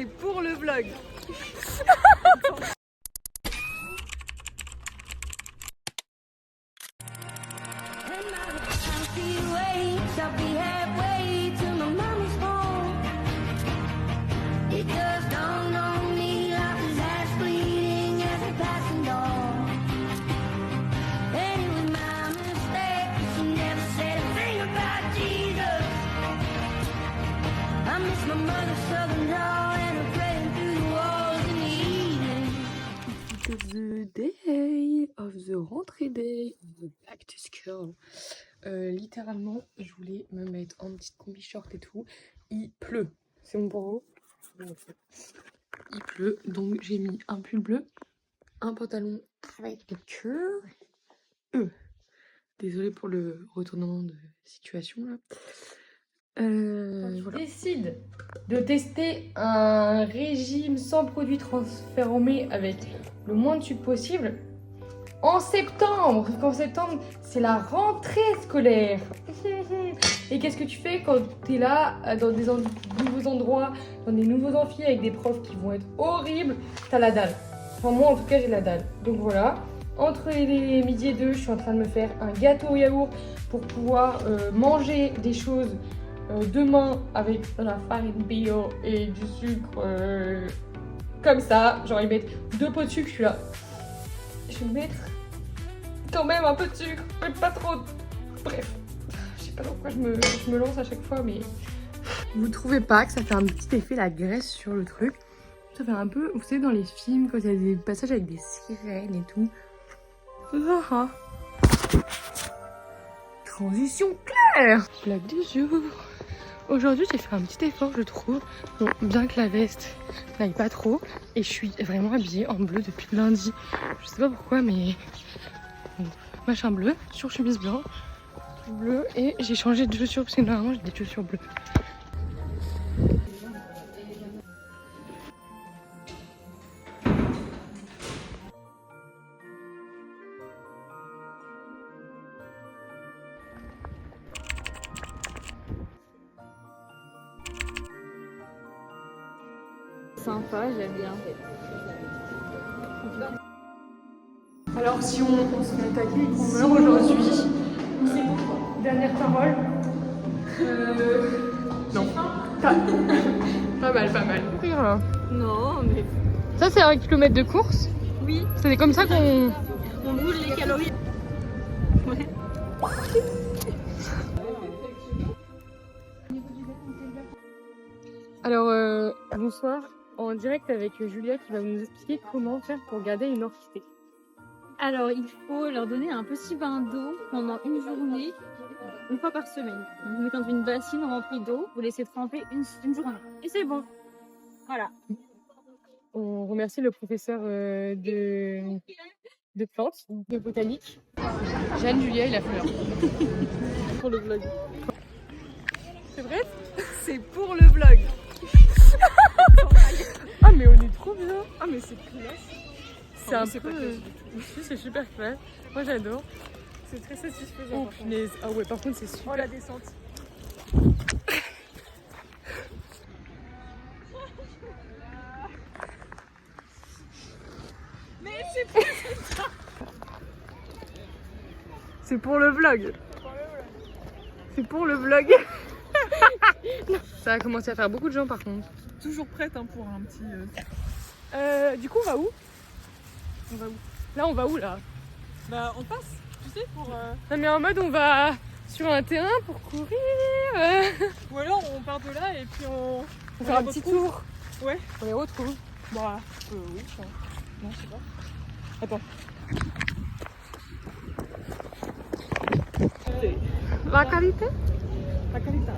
C'est pour le vlog. The day of the rentrée day of the back to school. Littéralement, je voulais me mettre en petite combi short et tout. Il pleut. C'est bon pour vous? Il pleut, donc j'ai mis un pull bleu, un pantalon avec des cœurs. Désolée pour le retournement de situation là. Voilà. Décide de tester un régime sans produits transformés avec le moins de sucre possible en septembre. Parce qu'en septembre, c'est la rentrée scolaire. Et qu'est-ce que tu fais quand tu es là, dans des nouveaux endroits, dans des nouveaux amphis avec des profs qui vont être horribles? T'as la dalle. Enfin, moi, en tout cas, j'ai la dalle. Donc voilà. Entre les midi et 2, je suis en train de me faire un gâteau au yaourt pour pouvoir manger des choses demain avec de la farine bio et du sucre comme ça. Genre, ils mettent 2 pots de sucre. Je suis là. Je vais mettre quand même un peu de sucre, mais pas trop. Bref, je sais pas pourquoi je me lance à chaque fois, mais. Vous trouvez pas que ça fait un petit effet la graisse sur le truc? Ça fait un peu, vous savez, dans les films, quand il y a des passages avec des sirènes et tout. Ah. Transition claire. Blague du jour. Aujourd'hui, j'ai fait un petit effort, je trouve. Bon, bien que la veste n'aille pas trop. Et je suis vraiment habillée en bleu depuis lundi. Je sais pas pourquoi, mais... Bon, machin bleu, sur chemise blanc, bleu. Et j'ai changé de chaussures parce que normalement, j'ai des chaussures bleues. Sympa, j'aime bien. Alors, si on se fait attaquer et qu'on meurt aujourd'hui, c'est pourquoi? Dernière parole. Non. Pas mal. Courir là. Non, mais Ça, c'est 1 kilomètre de course? oui, C'est comme ça qu'on... on brûle les calories. Ouais. Alors, bonsoir. En direct avec Julia qui va nous expliquer comment faire pour garder une orchidée. Alors, il faut leur donner un petit bain d'eau pendant une journée, une fois par semaine. Vous mettez dans une bassine remplie d'eau, vous laissez tremper une journée. Et c'est bon. Voilà. On remercie le professeur de plantes, de botanique. Jeanne, Julia et la fleur. Pour le vlog. C'est vrai? C'est pour le vlog. Ah mais on est trop bien. Ah mais c'est classe. C'est un peu... c'est super classe. Moi j'adore. C'est très satisfaisant. Oh punaise. Ah ouais, par contre c'est super. Oh la descente. Mais c'est pas... C'est pour le vlog. C'est pour le vlog. Ça a commencé à faire beaucoup de gens par contre. Toujours prête hein, pour un petit... Du coup on va où? Là on va où là? Bah on passe, tu sais, pour... Non mais en mode on va sur un terrain pour courir. Ou alors on part de là et puis on fait un petit tour. Ouais. On les retrouve. Bah oui, je crois. Non, je sais pas. Attends. La qualité? La qualité.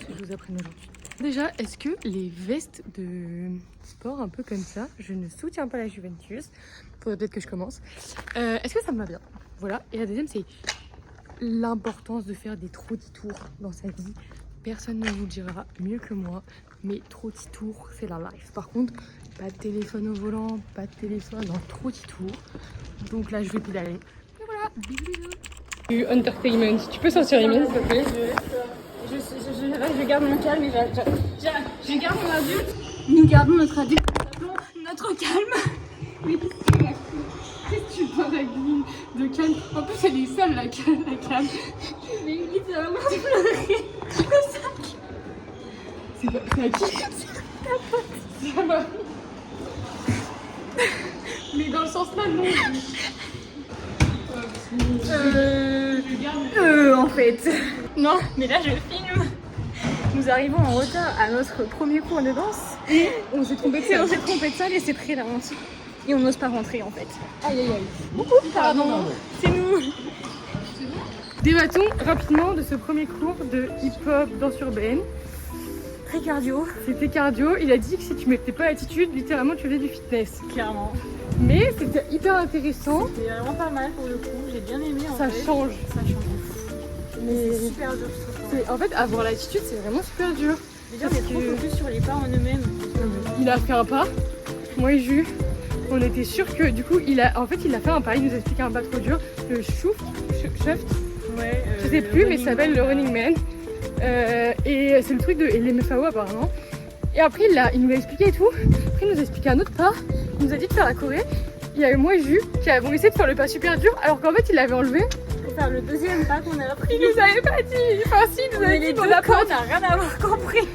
Je vous apprenne aujourd'hui. Déjà, est-ce que les vestes de sport un peu comme ça, je ne soutiens pas la Juventus, faudrait peut-être que je commence, est-ce que ça me va bien? Voilà. Et la deuxième, c'est l'importance de faire des trottis tours dans sa vie. Personne ne vous le dira mieux que moi, mais trottis tours, c'est la life. Par contre, pas de téléphone au volant, pas de téléphone en trottis tours. Donc là, je vais pédaler. Et voilà, bisous. Entertainment. Tu peux sortir Imen s'il te plaît? je garde mon calme et je garde mon adulte. Nous gardons notre adulte. Nous appelons notre calme. Mais Qu'est-ce que tu parles avec de calme? En plus, elle est seule, la calme. mais littéralement pleurer. C'est à qui? C'est à ma... Mais dans le sens là, non. En fait. Non, mais là je filme. Nous arrivons en retard à notre premier cours de danse. Et on s'est trompé de Et on salle. s'est trompé de salle et c'est très la honte. Et on n'ose pas rentrer en fait. Aïe aïe aïe. Pardon, c'est nous. Débattons rapidement de ce premier cours de hip-hop danse urbaine. Très cardio. C'était cardio. Il a dit que si tu mettais pas l'attitude, littéralement tu faisais du fitness. Clairement. Mais c'était hyper intéressant. C'est vraiment pas mal pour le coup. J'ai bien aimé en Ça fait. change. Ça change. Mais C'est super dur je trouve. en fait, avoir l'attitude, c'est vraiment super dur. Déjà on est trop focus sur les pas en eux-mêmes. Il a fait un pas. Moi et Jules, on était sûrs que du coup, il a fait un pas. Il nous a expliqué un pas trop dur. Le shuft. Ouais. Je sais plus, mais ça s'appelle le Running Man. Et c'est le truc de LMFAO apparemment. Et après, il nous l'a expliqué et tout. Après, il nous a expliqué un autre pas. Il nous a dit de faire la choré. Il y avait moi et Jules qui avons essayé de faire le pas super dur, alors qu'en fait, il l'avait enlevé. Pour faire le deuxième pas qu'on a appris. Il nous avait pas dit. Enfin, si, il nous avait dit qu'on a pas. On n'a rien à voir compris.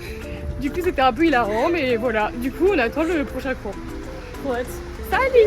Du coup, c'était un peu hilarant, mais voilà. Du coup, on attend le prochain cours. What? Salut!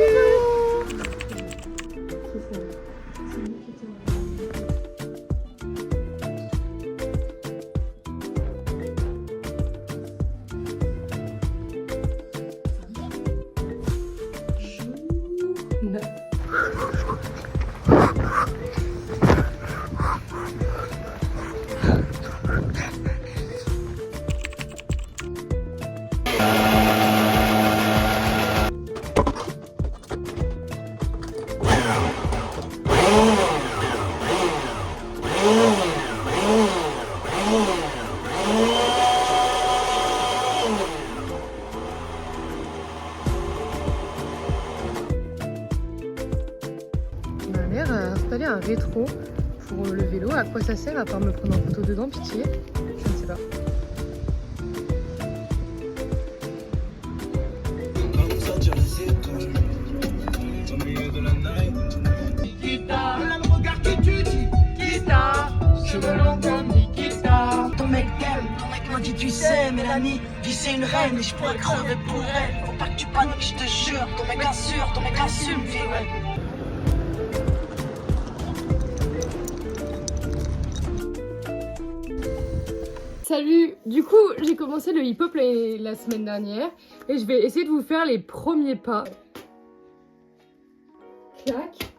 Ma mère a installé un rétro pour le vélo. À quoi ça sert à part me prendre en photo dedans, pitié? Je ne sais pas. Ton mec t'aime, ton mec m'a dit tu sais Mélanie, dit c'est une reine et je pourrais crever pour elle. Faut pas que tu paniques, je te jure, ton mec assure, ton mec assume, fille ouais. Salut! Du coup, j'ai commencé le hip-hop la semaine dernière et je vais essayer de vous faire les premiers pas. Clac!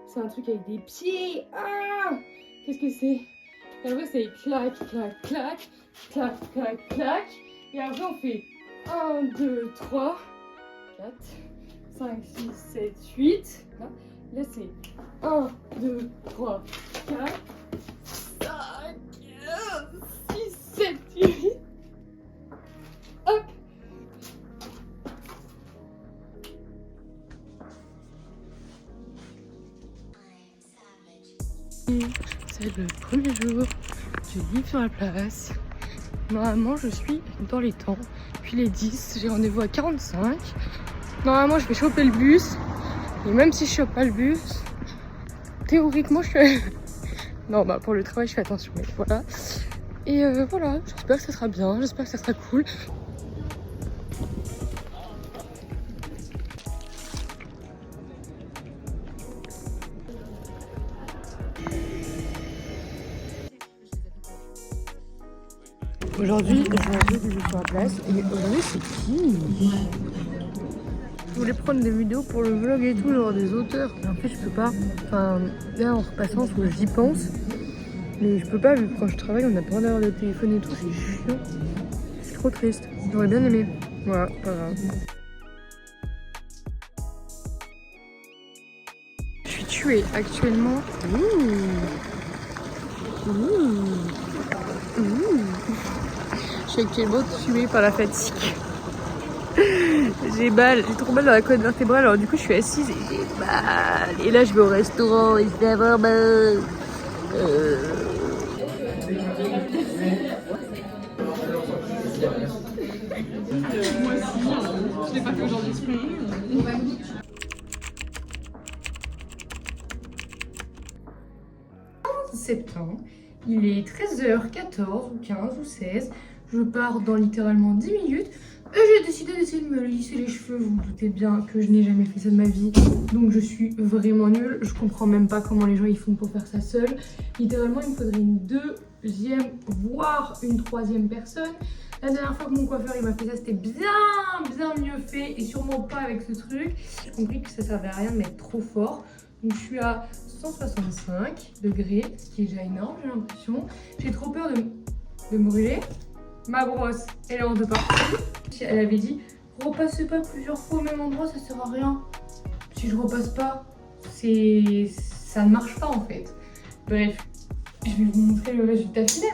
C'est un truc avec des pieds! Ah! Qu'est-ce que c'est? Et après, c'est clac, clac, clac, clac, clac, clac. Et après, on fait 1, 2, 3, 4, 5, 6, 7, 8. Là c'est 1, 2, 3, 4, 5, 6, 7, 8. Hop! C'est le premier jour du livre sur la place. Normalement, je suis dans les temps. Puis les 10, j'ai rendez-vous à 45. Normalement, je vais choper le bus. Et même si je chope pas le bus, théoriquement, je suis... Non, bah pour le travail, je fais attention, mais voilà. Et voilà, j'espère que ça sera bien, j'espère que ça sera cool. Aujourd'hui, je vais jouer du jeu sur la place et aujourd'hui c'est qui? Je voulais prendre des vidéos pour le vlog et tout, genre des auteurs. Mais en fait, je peux pas. Enfin, là en repassant, faut que j'y pense. Mais je peux pas, vu que quand je travaille, on a pas d'avoir le téléphone et tout, c'est chiant. C'est trop triste. J'aurais bien aimé. Voilà, pas grave. Je suis tuée actuellement. Je suis actuellement tuée par la fatigue. J'ai trop mal dans la colonne vertébrale, alors du coup je suis assise et j'ai mal. Et là je vais au restaurant et je vais avoir mal. Je l'ai pas fait aujourd'hui. Septembre, il est 13h14 ou 15 ou 16, je pars dans littéralement 10 minutes et j'ai décidé d'essayer de me lisser les cheveux. Vous vous doutez bien que je n'ai jamais fait ça de ma vie, donc je suis vraiment nulle. Je comprends même pas comment les gens ils font pour faire ça seul. Littéralement il me faudrait une deuxième voire une troisième personne. La dernière fois que mon coiffeur il m'a fait ça, c'était bien mieux fait et sûrement pas avec ce truc. J'ai compris que ça servait à rien de mettre trop fort. Donc je suis à 165 degrés, ce qui est déjà énorme, j'ai l'impression. J'ai trop peur de me brûler. Ma brosse, elle est en deux parties. Elle avait dit, repassez pas plusieurs fois au même endroit, ça sert à rien. Si je repasse pas, ça ne marche pas en fait. Bref, je vais vous montrer le résultat final.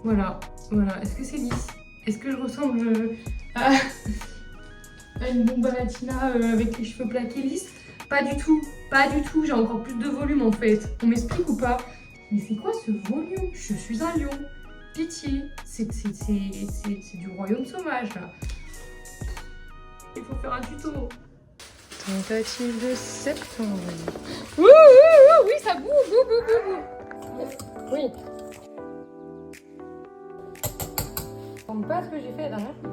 Voilà. Est-ce que c'est lisse? Est-ce que je ressemble à une bomba latina avec les cheveux plaqués lisses? Pas du tout, j'ai encore plus de volume en fait. On m'explique ou pas? Mais c'est quoi ce volume? Je suis un lion. Pitié, c'est du royaume sauvage là. Il faut faire un tuto. Tentative de septembre. Oui, ça bouge, Oui. Ça ressemble pas à ce que j'ai fait la dernière fois.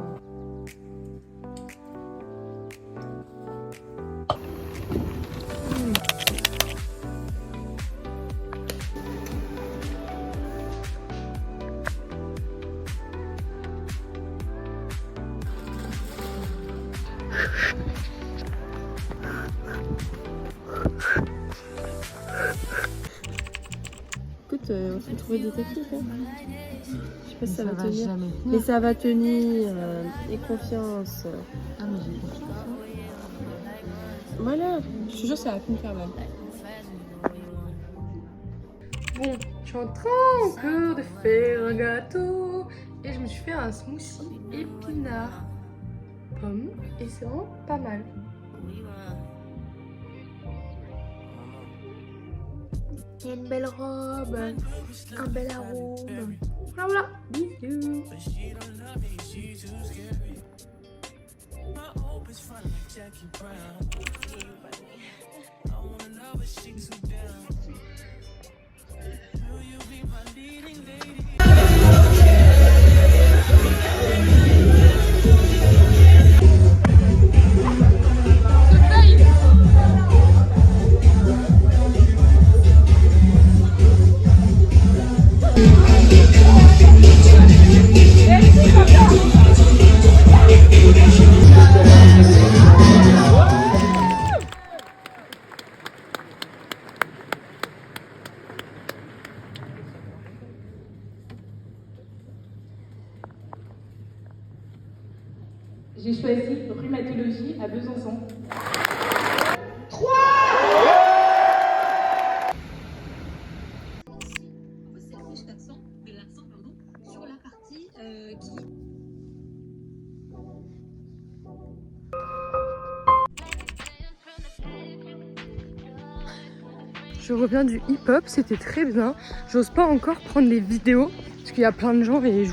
Écoute, on s'est trouvé des techniques. Hein. Je sais pas si ça va tenir. Jamais. Mais ça va tenir. Et confiance. Ah mais j'ai confiance. Voilà. Je te jure, ça va plus me faire mal. Bon, je suis en train encore de faire un gâteau et je me suis fait un smoothie épinard pomme et c'est vraiment pas mal. Il y a une belle robe, un bel arôme. Voilà, bisous. J'ai choisi rhumatologie à Besançon. Je reviens du hip-hop, c'était très bien. J'ose pas encore prendre des vidéos parce qu'il y a plein de gens et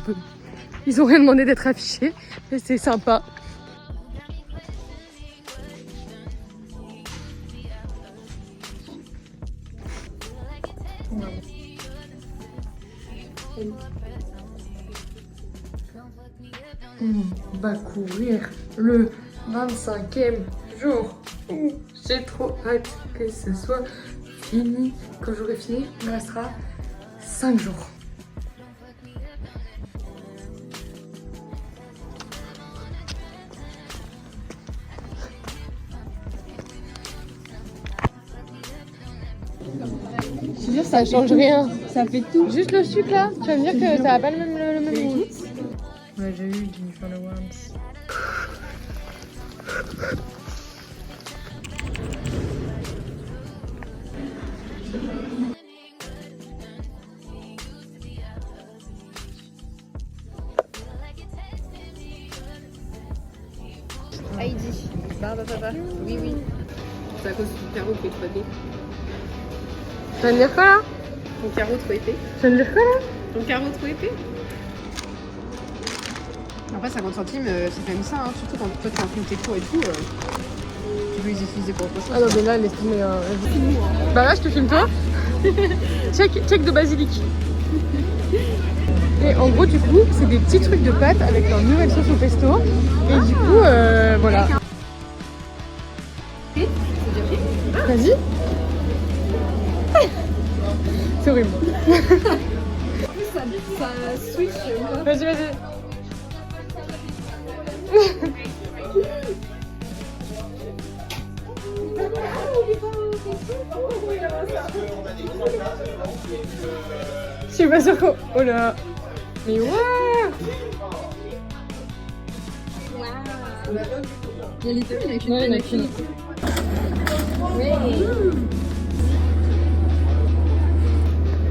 ils ont rien demandé d'être affichés, mais c'est sympa. On va courir le 25e jour. J'ai trop hâte que ce soit fini. Quand j'aurai fini, il me restera 5 jours. Je te jure, ça change rien. Ça fait tout. Juste le sucre là, tu vas me dire que ça va pas le même goût. On a déjà eu Jennifer Lawrence. Heidi. Barbe papa. Oui, oui. C'est à cause de ton carreau qui est trop épais. Tu vas me dire quoi là? Ton carreau trop épais. Tu vas me dire quoi là? Ton carreau trop épais. Après 50 centimes, c'est quand même ça, hein. Surtout quand toi tu imprimes tes cours et tout, tu peux les utiliser pour autre chose. Ah non mais là laisse tomber. Bah là je te filme toi. check de basilic. Et en gros du coup c'est des petits trucs de pâtes avec leur nouvelle sauce au pesto. Et du coup voilà. Vas-y. C'est horrible. Ça switch. Vas-y. Je suis pas sûre qu'on... Oh là. Mais ouais. Il y a les deux, il y en a qu'une. Ouais, il y en a qu'une.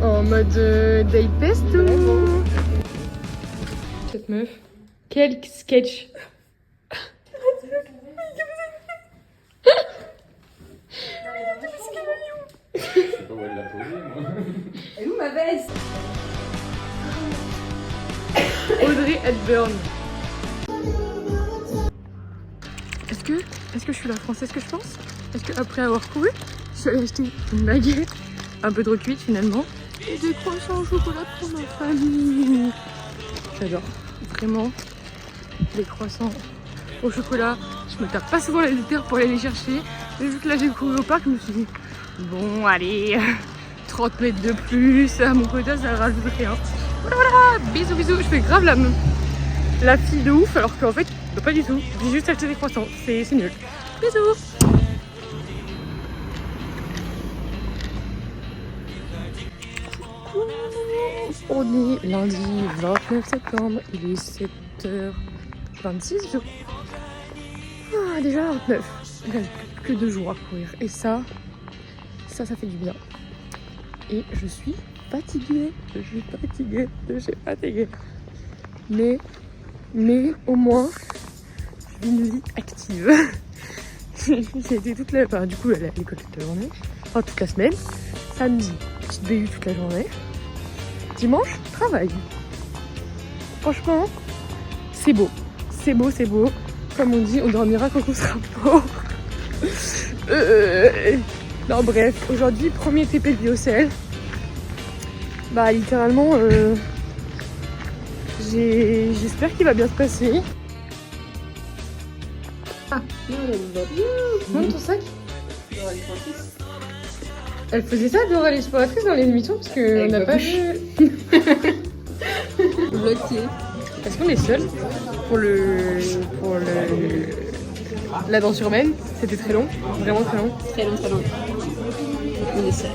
En mode date pesto. Cette meuf. Quel sketch. Je sais pas où elle l'a posé, moi. Et où ma veste? Audrey Hepburn. Est-ce que je suis la française que je pense? Est-ce qu'après avoir couru, je suis allée acheter une baguette, un peu trop cuite finalement, et des croissants au chocolat pour ma famille. J'adore. Vraiment, les croissants au chocolat. Je me tape pas souvent la déterre pour aller les chercher. Mais vu que là j'ai couru au parc, je me suis dit, bon allez, 30 mètres de plus, à mon quota ça rajoute rien. Voilà, bisous, je fais grave la fille de ouf, alors qu'en fait, bah, pas du tout. J'ai juste acheté des croissants, c'est nul. Bisous. On est lundi 29 septembre, il est 7h26 je crois. Ah, déjà 29, il reste plus que 2 jours à courir. Et ça fait du bien. Et je suis fatiguée, je suis fatiguée. Mais au moins, j'ai une vie active. J'ai été toute la... Enfin, du coup, elle est à l'école toute la journée. Enfin, toute la semaine. Samedi, petite BU toute la journée. Dimanche, travail. Franchement, c'est beau. C'est beau. Comme on dit, on dormira quand on sera pauvre. Non, bref. Aujourd'hui, premier TP de Biocel. Bah, littéralement, j'espère qu'il va bien se passer. Ah, montre ton sac. Elle faisait ça, Dora l'exploratrice, dans l'émission, parce qu'on n'a pas vu. Bloqué. Est-ce qu'on est seul pour l'aventure humaine? C'était très long, vraiment très long. Très long. On est seul.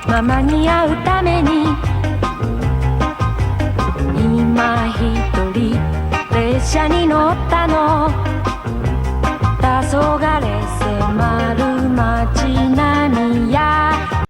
Mamanに会うために今一人列車に乗ったの黄昏迫る街並みや